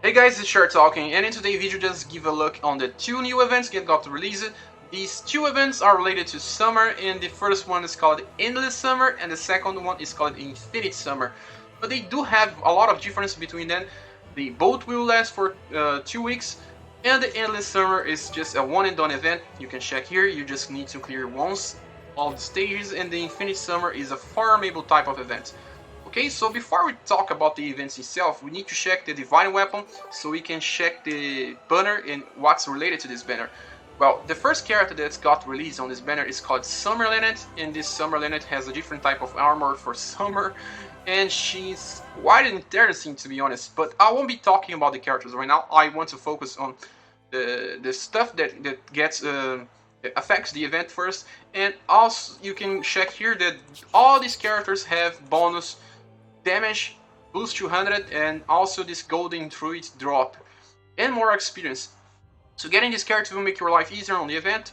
Hey guys, it's Scher talking, and in today's video just give a look on the two new events that got released. These two events are related to summer, and the first one is called Endless Summer, and the second one is called Infinite Summer. But they do have a lot of difference between them. They both will last for 2 weeks, and the Endless Summer is just a one and done event. You can check here, you just need to clear once all the stages, and the Infinite Summer is a farmable type of event. Okay, so before we talk about the events itself, we need to check the Divine Weapon so we can check the banner and what's related to this banner. Well, the first character that's got released on this banner is called Summer Linnet, and this Summer Linnet has a different type of armor for summer, and she's quite interesting to be honest, but I won't be talking about the characters right now. I want to focus on the stuff that gets affects the event first, and also you can check here that all these characters have bonus damage, boost 200, and also this golden druid drop, and more experience. So getting this character will make your life easier on the event,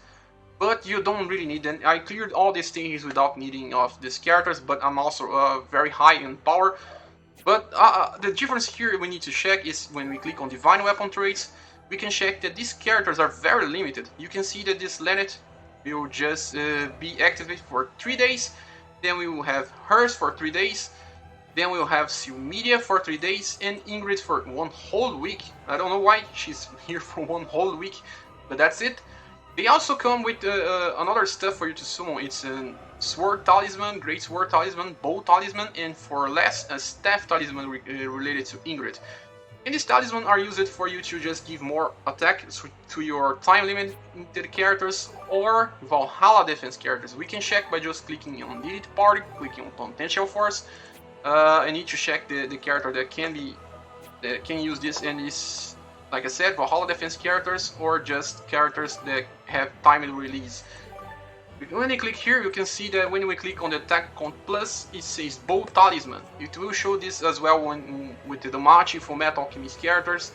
but you don't really need them. I cleared all these things without needing of these characters, but I'm also very high in power. But the difference here we need to check is when we click on Divine Weapon traits, we can check that these characters are very limited. You can see that this Linnet will just be activated for 3 days, then we will have hers for 3 days, then we'll have Media for 3 days, and Ingrid for 1 whole week. I don't know why she's here for 1 whole week, but that's it. They also come with another stuff for you to summon. It's a Sword Talisman, Great Sword Talisman, Bow Talisman, and for less, a Staff Talisman related to Ingrid. And these talismans are used for you to just give more attack to your time limited characters or Valhalla defense characters. We can check by just clicking on Delete Party, clicking on Potential Force. I need to check the character that can use this, and is, like I said, Valhalla defense characters or just characters that have timed release. When you click here, you can see that when we click on the attack count plus, it says Bow Talisman. It will show this as well with the Damachi for Metal Alchemist characters,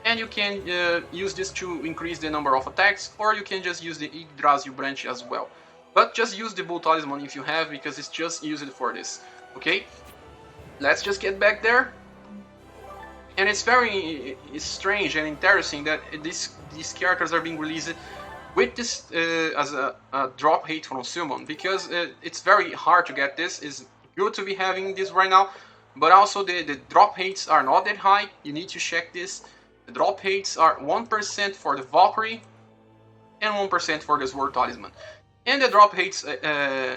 and you can use this to increase the number of attacks, or you can just use the Yggdrasil branch as well. But just use the Bow Talisman if you have, because it's just used for this. Okay? Let's just get back there. And it's very strange and interesting that these characters are being released with this as a drop rate from summon, because it's very hard to get this. It's good to be having this right now, but also the drop rates are not that high. You need to check this. The drop rates are 1% for the Valkyrie and 1% for the Sword Talisman. And the drop rates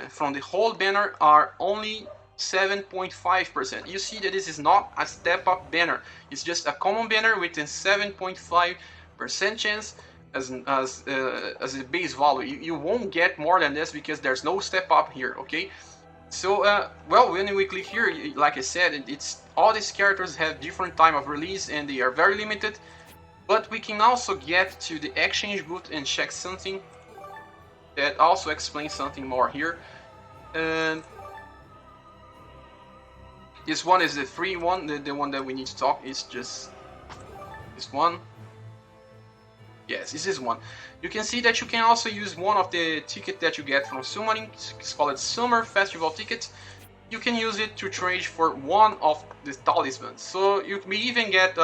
from the whole banner are only 7.5%. You see that this is not a step up banner, it's just a common banner with a 7.5% chance as a base value. You won't get more than this because there's no step up here. Okay, so well, when we click here, like I said, it's all these characters have different time of release and they are very limited. But we can also get to the exchange booth and check something that also explains something more here. And this one is the free one, the one that we need to talk is just this one. Yes, this is one. You can see that you can also use one of the tickets that you get from summoning. It's called Summer Festival ticket. You can use it to trade for one of the talismans. So you may even get,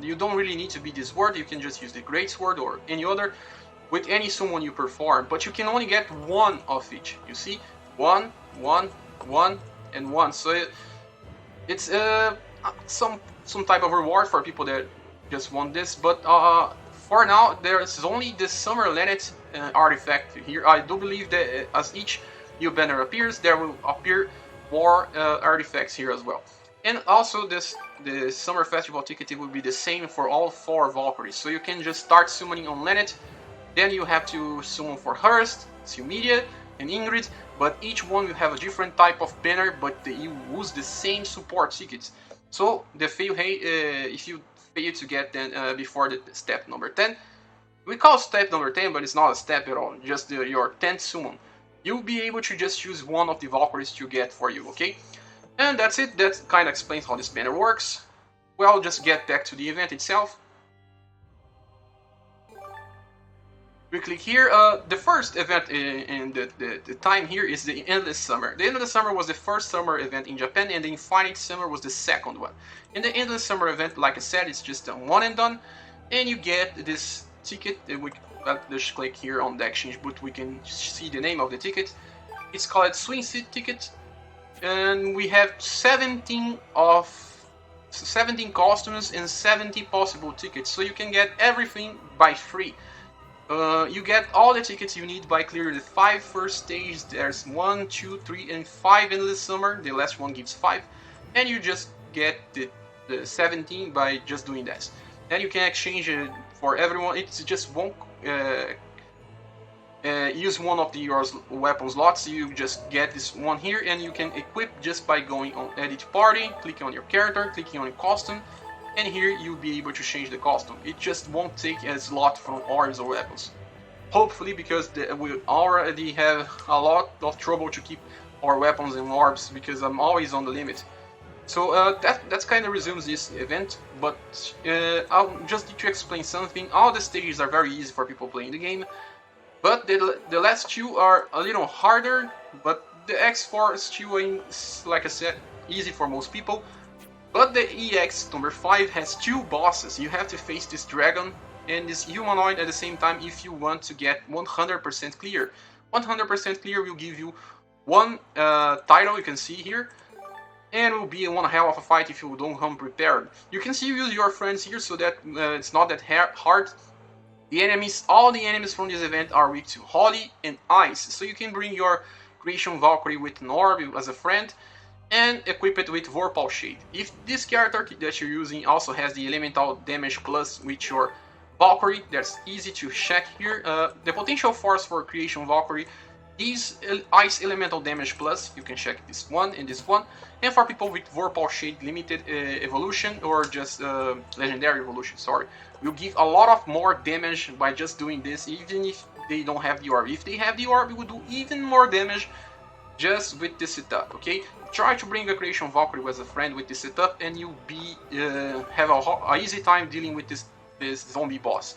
you don't really need to be this sword, you can just use the Great Sword or any other with any summon you perform, but you can only get one of each. You see, one, and one. So it's some type of reward for people that just want this, but for now there's only the Summer Linnet artifact here. I do believe that as each new banner appears, there will appear more artifacts here as well. And also the Summer Festival ticket will be the same for all 4 Valkyries. So you can just start summoning on Linnet, then you have to summon for Hurst, Media, and Ingrid, but each one will have a different type of banner, but you use the same support tickets. So the fail rate, if you fail to get them before the step number 10, we call step number 10, but it's not a step at all, just your 10th summon. You'll be able to just choose one of the Valkyries to get for you, okay? And that's it. That kind of explains how this banner works. Well, just get back to the event itself. We click here. The first event in the time here is the Endless Summer. The Endless Summer was the first summer event in Japan, and the Infinite Summer was the second one. In the Endless Summer event, like I said, it's just a one and done, and you get this ticket. Just click here on the exchange booth. We can see the name of the ticket. It's called Swing Seat Ticket, and we have 17 costumes and 70 possible tickets, so you can get everything by free. You get all the tickets you need by clearing the 5 first stages. There's 1, 2, 3, and 5 in the summer. The last one gives 5, and you just get the 17 by just doing that. Then you can exchange it for everyone. It's just won't use one of your weapon slots. You just get this one here, and you can equip just by going on Edit Party, clicking on your character, clicking on your costume, and here you'll be able to change the costume. It just won't take a slot from orbs or weapons. Hopefully, because we already have a lot of trouble to keep our weapons and orbs, because I'm always on the limit. So that's kind of resumes this event, but I'll just need to explain something. All the stages are very easy for people playing the game, but the last two are a little harder, but the X4 is still, like I said, easy for most people. But the EX number 5 has 2 bosses. You have to face this dragon and this humanoid at the same time if you want to get 100% clear. 100% clear will give you one title, you can see here, and will be one hell of a fight if you don't come prepared. You can see use your friends here so that it's not that hard. The enemies, all the enemies from this event are weak to Holy and Ice, so you can bring your Creation Valkyrie with an orb as a friend, and equip it with Vorpal Shade. If this character that you're using also has the elemental damage plus with your Valkyrie, that's easy to check here. The potential force for Creation Valkyrie is Ice elemental damage plus, you can check this one and this one. And for people with Vorpal Shade limited evolution or just legendary evolution, sorry, will give a lot of more damage by just doing this, even if they don't have the orb. If they have the orb, it will do even more damage just with this setup, okay? Try to bring a Creation Valkyrie as a friend with this setup, and you'll be have a easy time dealing with this zombie boss.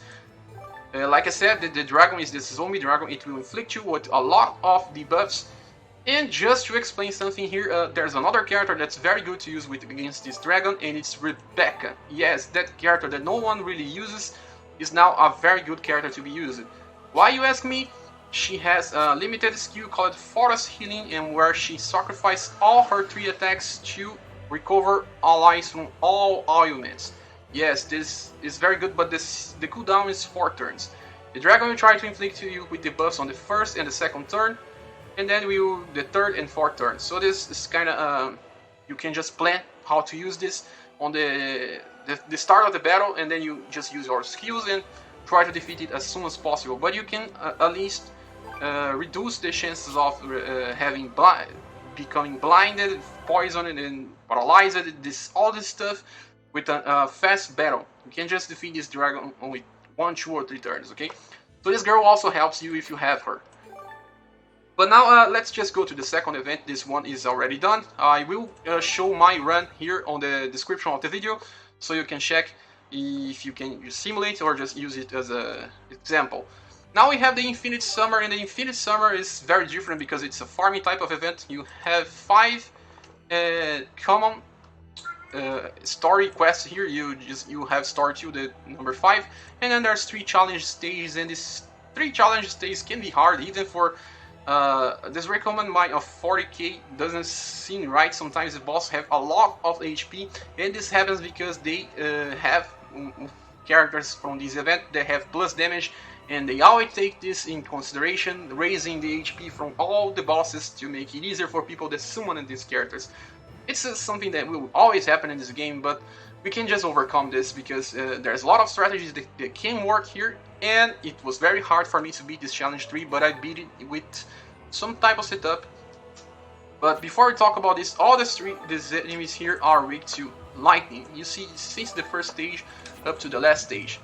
Like I said, the dragon is this zombie dragon. It will inflict you with a lot of debuffs. And just to explain something here, there's another character that's very good to use against this dragon, and it's Rebecca. Yes, that character that no one really uses is now a very good character to be used. Why, you ask me? She has a limited skill called Forest Healing, and where she sacrifices all her 3 attacks to recover allies from all ailments. Yes, this is very good, but the cooldown is 4 turns. The dragon will try to inflict you with debuffs on the first and the second turn, and then the third and fourth turn. So this is kind of you can just plan how to use this on the start of the battle, and then you just use your skills and try to defeat it as soon as possible. But you can at least reduce the chances of becoming blinded, poisoned, and paralyzed. All this stuff with a fast battle. You can just defeat this dragon with 1, 2, or 3 turns. Okay, so this girl also helps you if you have her. But now let's just go to the second event. This one is already done. I will show my run here on the description of the video, so you can check if you can simulate or just use it as an example. Now we have the Infinite Summer, and the Infinite Summer is very different because it's a farming type of event. You have 5 common story quests here. You have Star 2, the number 5, and then there's 3 challenge stages, and these 3 challenge stages can be hard even for this recommend mine of 40k doesn't seem right. Sometimes the boss have a lot of HP, and this happens because they have characters from this event that have plus damage, and they always take this in consideration, raising the HP from all the bosses to make it easier for people that summon these characters. It's something that will always happen in this game, but we can just overcome this because there's a lot of strategies that can work here, and it was very hard for me to beat this challenge 3, but I beat it with some type of setup. But before we talk about this, all these enemies here are weak to lightning. You see, since the first stage up to the last stage.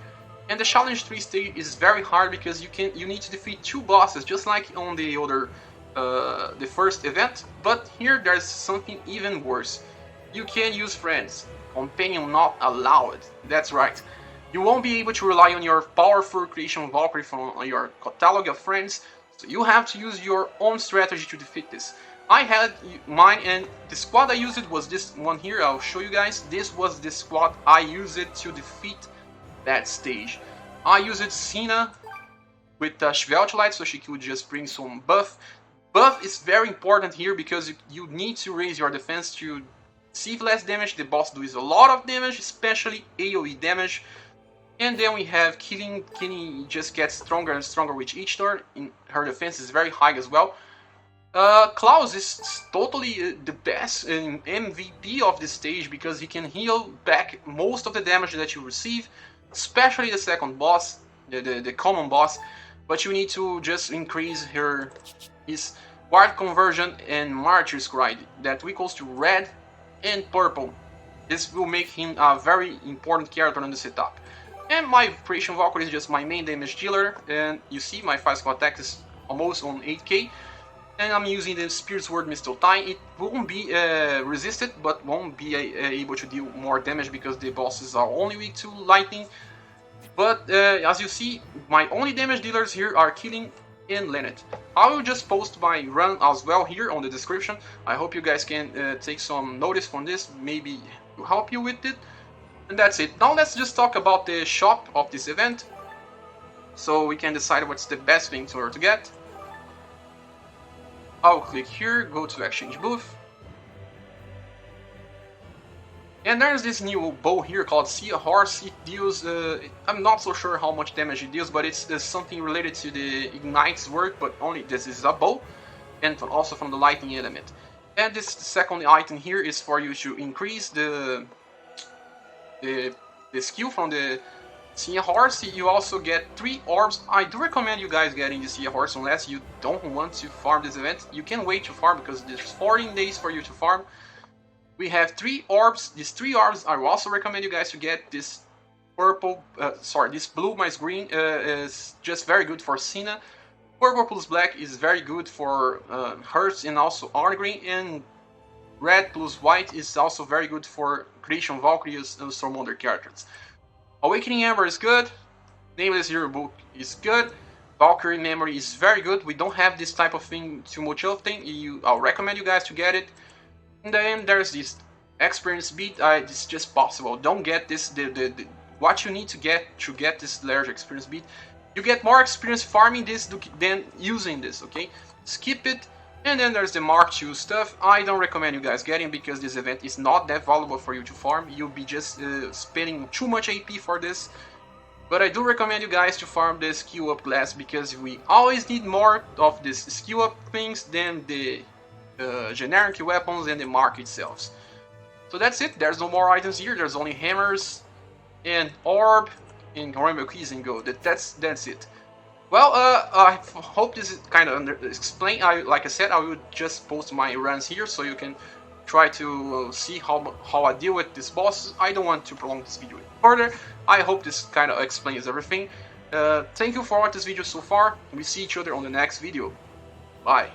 And the challenge 3 stage is very hard because you need to defeat 2 bosses, just like on the other the first event. But here there's something even worse. You can use friends. Companion not allowed. That's right. You won't be able to rely on your powerful creation Valkyrie from your catalog of friends, so you have to use your own strategy to defeat this. I had mine, and the squad I used was this one here. I'll show you guys. This was the squad I used to defeat that stage. I used Cena with Schveltlight, so she could just bring some buff. Buff is very important here because you need to raise your defense to receive less damage. The boss does a lot of damage, especially AoE damage. And then we have Killing. Killing just gets stronger and stronger with each turn. Her defense is very high as well. Klaus is totally the best MVP of this stage because he can heal back most of the damage that you receive, especially the second boss, the common boss. But you need to just increase his Ward Conversion and Martyr's Cry that equals to red and purple. This will make him a very important character on the setup. And my Creation Valkyrie is just my main damage dealer, and you see my physical attack is almost on 8k. And I'm using the Spirit Sword Mistle Tie. It won't be resisted, but won't be able to deal more damage because the bosses are only weak to lightning. But as you see, my only damage dealers here are Killing and Lynette. I will just post my run as well here on the description. I hope you guys can take some notice from this, maybe help you with it. And that's it. Now let's just talk about the shop of this event, so we can decide what's the best thing to get. I'll click here, go to exchange booth. And there's this new bow here called Seahorse. It deals, I'm not so sure how much damage it deals, but it's something related to the Ignite's work, but only this is a bow, and also from the lightning element. And this second item here is for you to increase the skill from the Seahorse. You also get 3 orbs. I do recommend you guys getting the Seahorse unless you don't want to farm this event. You can wait to farm because there's 14 days for you to farm. We have 3 orbs. These 3 orbs, I will also recommend you guys to get this purple, this blue minus green is just very good for Cena. Purple plus black is very good for Hurts and also Arngrim, and red plus white is also very good for Creation Valkyrie and some other characters. Awakening Ember is good, Nameless Hero Book is good, Valkyrie Memory is very good. We don't have this type of thing too much often. I'll recommend you guys to get it. And then there's this Experience Beat. It's just possible. Don't get this. What you need to get this large Experience Beat. You get more experience farming this than using this. Okay, skip it. And then there's the Mark II stuff. I don't recommend you guys getting because this event is not that valuable for you to farm. You'll be just spending too much AP for this. But I do recommend you guys to farm the skill up class because we always need more of this skill up things than the generic weapons and the mark itself. So that's it. There's no more items here. There's only hammers and orb and rainbow keys and gold. That's it. Well, I hope this is kind of explained. Like I said, I will just post my runs here so you can try to see how I deal with this boss. I don't want to prolong this video further. I hope this kind of explains everything. Thank you for watching this video so far. We see each other on the next video. Bye.